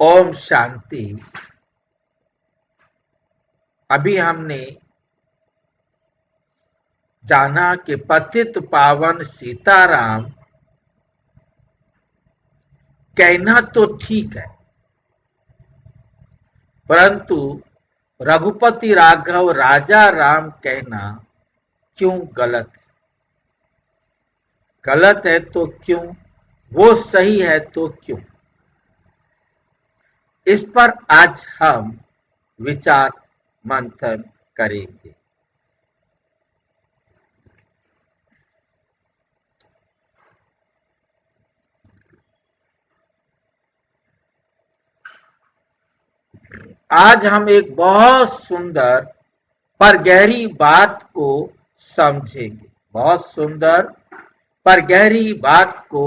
ओम शांति। अभी हमने जाना कि पतित पावन सीताराम कहना तो ठीक है, परंतु रघुपति राघव राजा राम कहना क्यों गलत है? गलत है तो क्यों? वो सही है तो क्यों? इस पर आज हम विचार मंथन करेंगे। आज हम एक बहुत सुंदर पर गहरी बात को समझेंगे। बहुत सुंदर पर गहरी बात को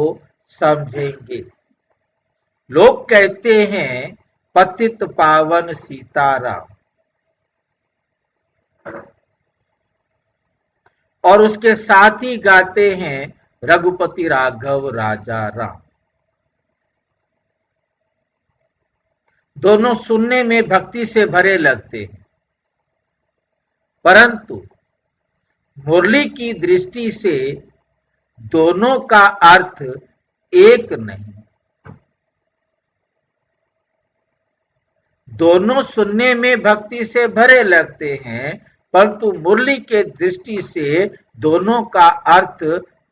समझेंगे। लोग कहते हैं पतित पावन सीताराम, और उसके साथ ही गाते हैं रघुपति राघव राजा राम। दोनों सुनने में भक्ति से भरे लगते हैं, परंतु मुरली की दृष्टि से दोनों का अर्थ एक नहीं। दोनों सुनने में भक्ति से भरे लगते हैं, परंतु मुरली के दृष्टि से दोनों का अर्थ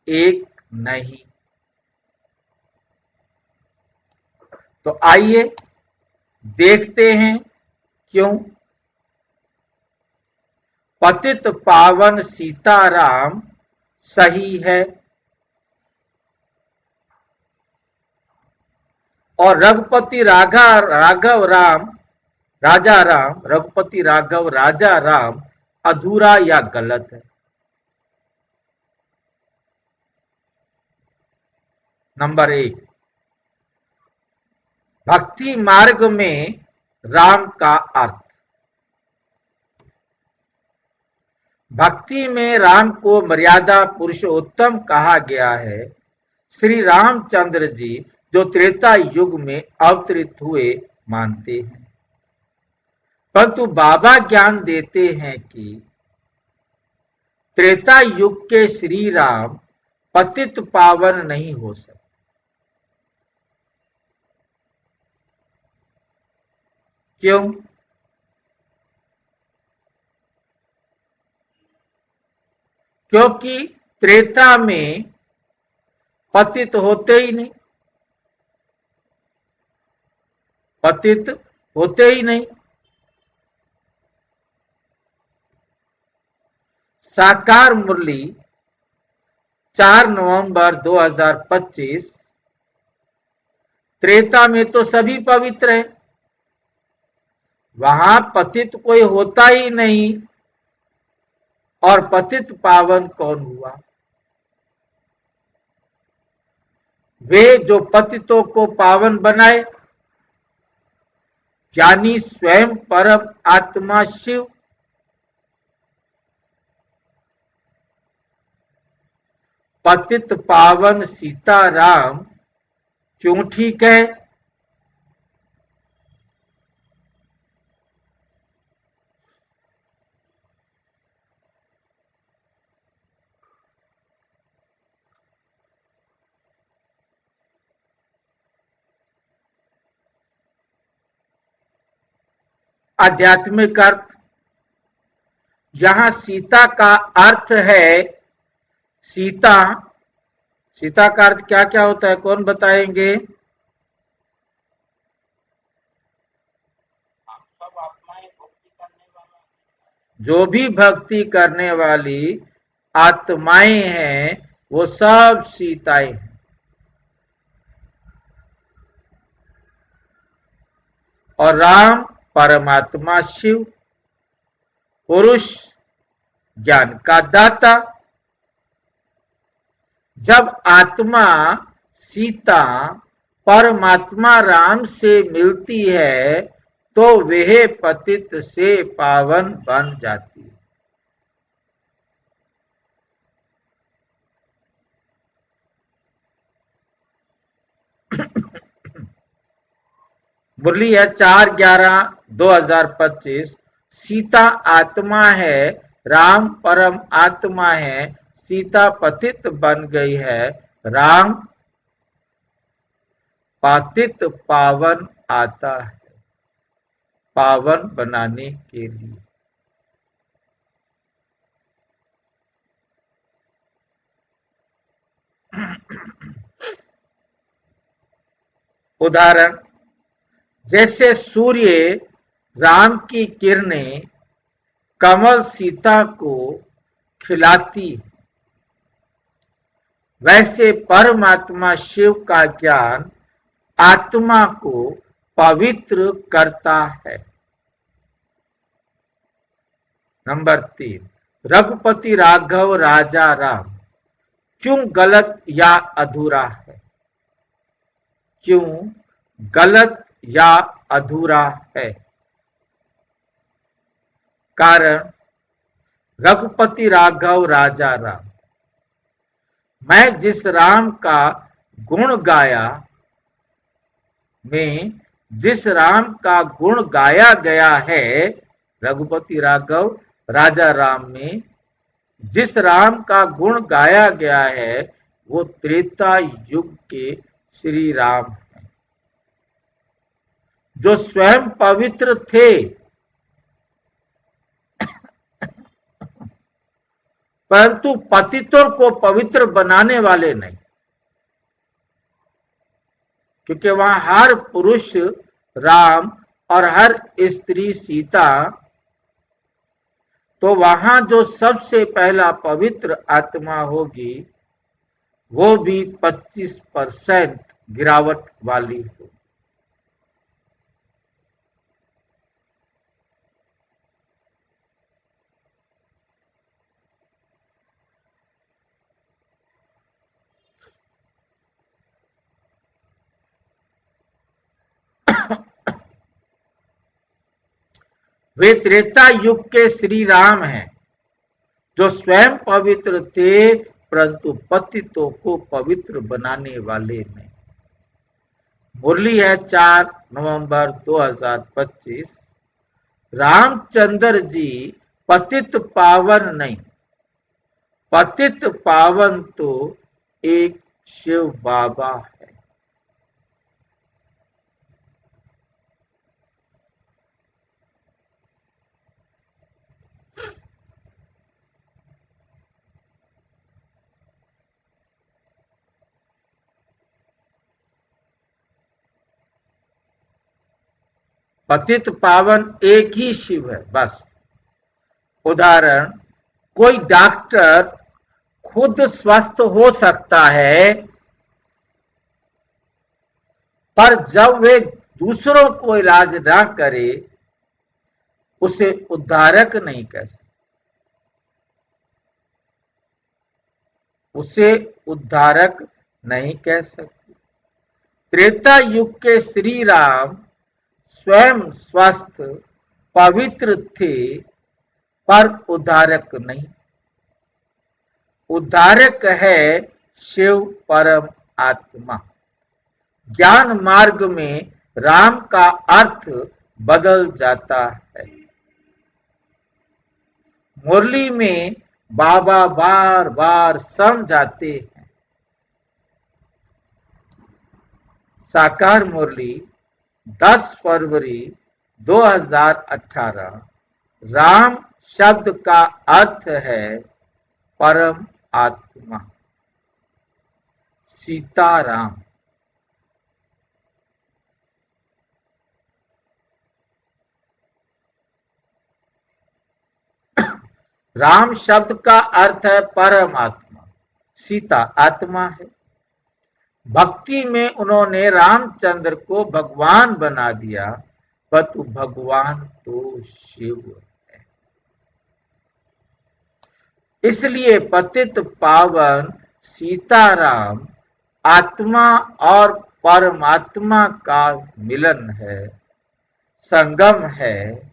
एक नहीं। तो आइए देखते हैं क्यों। पतित पावन सीताराम सही है और रघुपति राघव राम राजा राम, रघुपति राघव राजा राम अधूरा या गलत है। नंबर 1, भक्ति मार्ग में राम का अर्थ। भक्ति में राम को मर्यादा पुरुषोत्तम कहा गया है। श्री रामचंद्र जी जो त्रेता युग में अवतरित हुए मानते हैं, परंतु बाबा ज्ञान देते हैं कि त्रेता युग के श्री राम पतित पावन नहीं हो सकते। क्यों? क्योंकि त्रेता में पतित होते ही नहीं, पतित होते ही नहीं। साकार मुरली 4 नवंबर 2025। त्रेता में तो सभी पवित्र है, वहां पतित कोई होता ही नहीं, और पतित पावन कौन हुआ? वे जो पतितों को पावन बनाए, यानी स्वयं परम आत्मा शिव। पतित पावन सीताराम क्यों ठीक है? आध्यात्मिक अर्थ। यहां सीता का अर्थ है सीता। सीता का अर्थ क्या क्या होता है, कौन बताएंगे? जो भी भक्ति करने वाली आत्माएं हैं वो सब सीताएं हैं। और राम परमात्मा शिव, पुरुष ज्ञान का दाता। जब आत्मा सीता परमात्मा राम से मिलती है तो वह पतित से पावन बन जाती है। मुरली है 4/11/2025। सीता आत्मा है, राम परम आत्मा है। सीता पतित बन गई है, राम पातित पावन आता है पावन बनाने के लिए। उदाहरण, जैसे सूर्य राम की किरणें कमल सीता को खिलाती, वैसे परमात्मा शिव का ज्ञान आत्मा को पवित्र करता है। नंबर 3, रघुपति राघव राजा राम क्यों गलत या अधूरा है? क्यों गलत या अधूरा है? कारण, रघुपति राघव राजा राम, मैं जिस राम का गुण गाया, में जिस राम का गुण गाया गया है, रघुपति राघव राजा राम में जिस राम का गुण गाया गया है, वो त्रेता युग के श्री राम हैं, जो स्वयं पवित्र थे, परंतु पतितों को पवित्र बनाने वाले नहीं। क्योंकि वहां हर पुरुष राम और हर स्त्री सीता, तो वहां जो सबसे पहला पवित्र आत्मा होगी वो भी 25% गिरावट वाली हो। वे त्रेता युग के श्री राम हैं, जो स्वयं पवित्र थे, परंतु पतितों को पवित्र बनाने वाले नहीं। मुरली है 4 नवंबर 2025। रामचंद्र जी पतित पावन नहीं, पतित पावन तो एक शिव बाबा है। पतित पावन एक ही शिव है, बस। उदाहरण, कोई डॉक्टर खुद स्वस्थ हो सकता है, पर जब वे दूसरों को इलाज ना करे, उसे उद्धारक नहीं कह सकते। उसे उद्धारक नहीं कह सकते। त्रेता युग के श्री राम स्वयं स्वस्थ पवित्र थे, पर उद्धारक नहीं। उद्धारक है शिव परम आत्मा। ज्ञान मार्ग में राम का अर्थ बदल जाता है। मुरली में बाबा बार बार समझाते हैं। साकार मुरली 10 फरवरी 2018। राम शब्द का अर्थ है परम आत्मा, सीताराम। राम शब्द का अर्थ है परमात्मा, सीता आत्मा है। भक्ति में उन्होंने रामचंद्र को भगवान बना दिया, परंतु भगवान तो शिव है। इसलिए पतित पावन सीताराम आत्मा और परमात्मा का मिलन है, संगम है।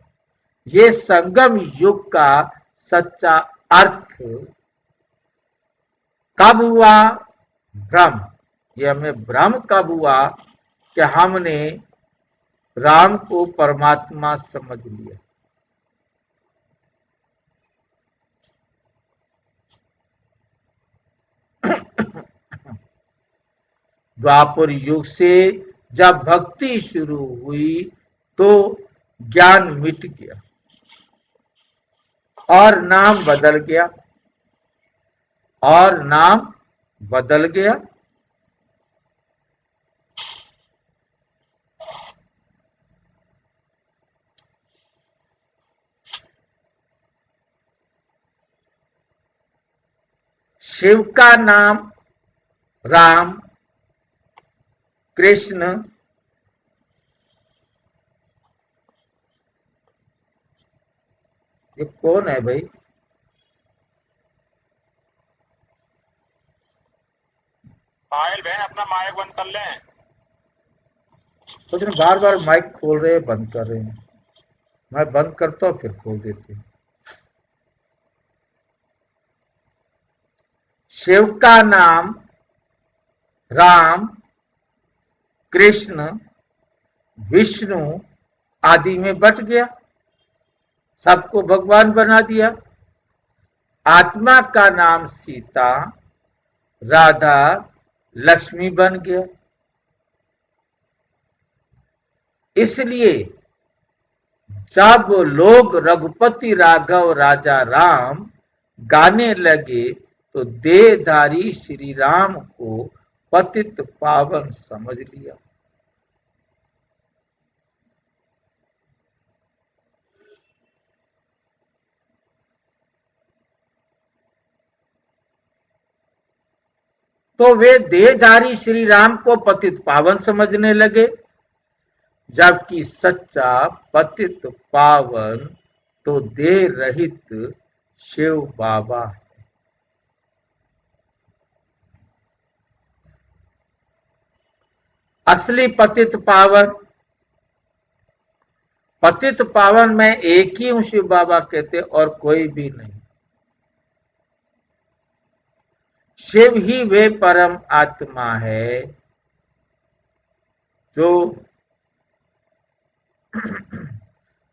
ये संगम युग का सच्चा अर्थ कब हुआ? भ्रम। ये हमें भ्रम कब हुआ कि हमने राम को परमात्मा समझ लिया। द्वापर युग से जब भक्ति शुरू हुई तो ज्ञान मिट गया और नाम बदल गया, और नाम बदल गया। शिव का नाम राम, कृष्ण, ये कौन है भाई? पायल बहन अपना माइक बंद कर लें। कुछ बार बार माइक खोल रहे हैं, बंद कर रहे हैं। मैं बंद करता हूँ फिर खोल देते हैं। शिव का नाम राम, कृष्ण, विष्णु आदि में बट गया, सबको भगवान बना दिया। आत्मा का नाम सीता, राधा, लक्ष्मी बन गया। इसलिए जब लोग रघुपति राघव राजा राम गाने लगे तो देहधारी श्री राम को पतित पावन समझ लिया। तो वे देहधारी श्री राम को पतित पावन समझने लगे, जबकि सच्चा पतित पावन तो देह रहित शिव बाबा है। असली पतित पावन में एक ही हूं, शिव बाबा कहते, और कोई भी नहीं। शिव ही वे परम आत्मा है जो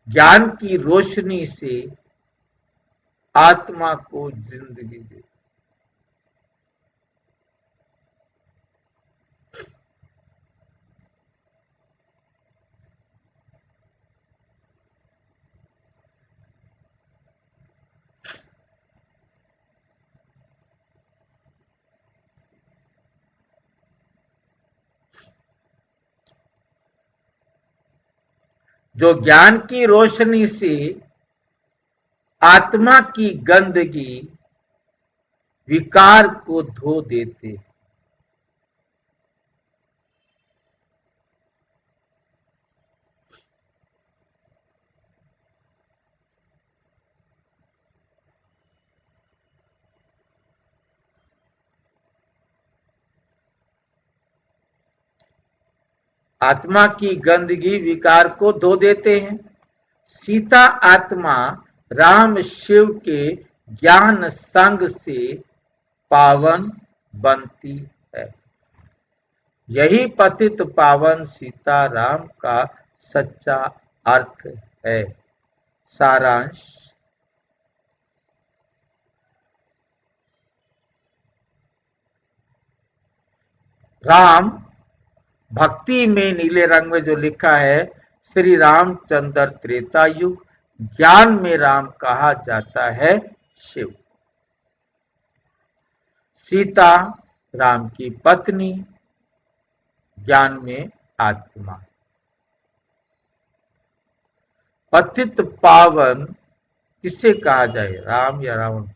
ज्ञान की रोशनी से आत्मा को जिंदगी दे। जो ज्ञान की रोशनी से आत्मा की गंदगी विकार को धो देते। आत्मा की गंदगी विकार को धो देते हैं। सीता आत्मा राम शिव के ज्ञान संग से पावन बनती है। यही पतित पावन सीता राम का सच्चा अर्थ है। सारांश, राम भक्ति में नीले रंग में जो लिखा है, श्री रामचंद्र त्रेता युग, ज्ञान में राम कहा जाता है शिव। सीता राम की पत्नी, ज्ञान में आत्मा। पतित पावन किसे कहा जाए, राम या रावण को?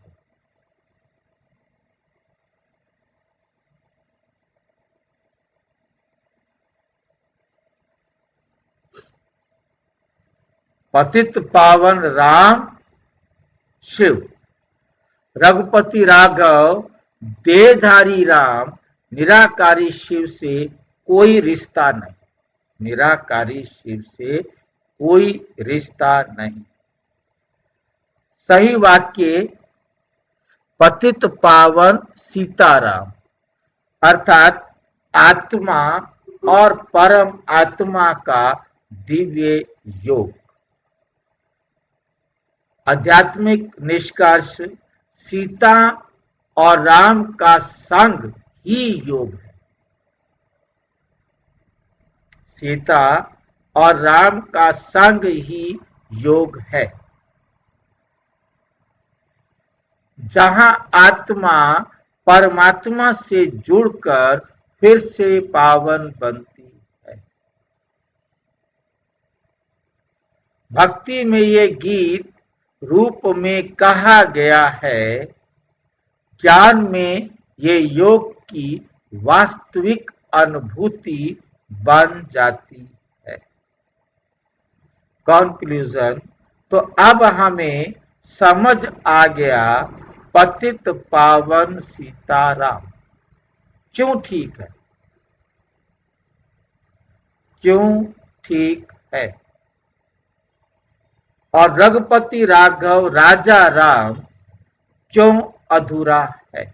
पतित पावन राम शिव, रघुपति राघव देहधारी राम, निराकारी शिव से कोई रिश्ता नहीं। निराकारी शिव से कोई रिश्ता नहीं। सही वाक्य पतित पावन सीताराम, अर्थात आत्मा और परम आत्मा का दिव्य योग। आध्यात्मिक निष्कर्ष, सीता और राम का संग ही योग है। सीता और राम का संग ही योग है, जहां आत्मा परमात्मा से जुड़कर फिर से पावन बनती है। भक्ति में ये गीत रूप में कहा गया है, ज्ञान में ये योग की वास्तविक अनुभूति बन जाती है। कंक्लूजन, तो अब हमें समझ आ गया पतित पावन सीताराम क्यों ठीक है, क्यों ठीक है, और रघुपति राघव राजा राम क्यों अधूरा है।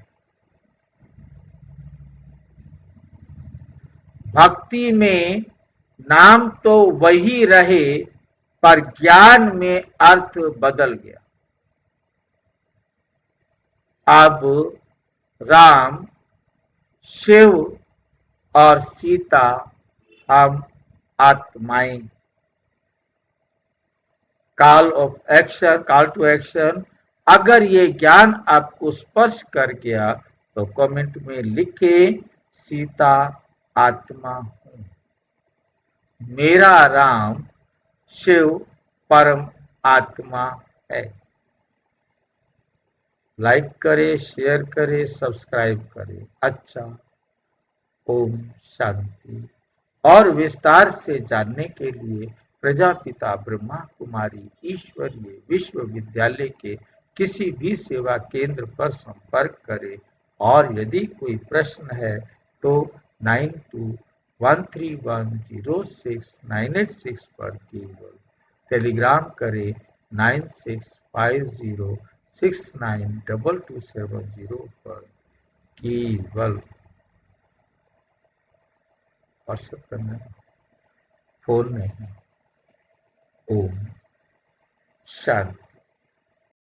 भक्ति में नाम तो वही रहे, पर ज्ञान में अर्थ बदल गया। अब राम, शिव और सीता हम आत्माएं। कॉल टू एक्शन, अगर ये ज्ञान आपको स्पर्श कर गया तो कमेंट में लिखें, सीता आत्मा हूं, मेरा राम शिव परम आत्मा है। लाइक करें, शेयर करें, सब्सक्राइब करें। अच्छा, ओम शांति। और विस्तार से जानने के लिए प्रजापिता ब्रह्मा कुमारी ईश्वरीय विश्वविद्यालय के किसी भी सेवा केंद्र पर संपर्क करें। और यदि कोई प्रश्न है तो 9213106986 पर केवल टेलीग्राम करें 9650692270 पर केवल व्हाट्सएप करना, फोन नहीं। ओम शांति।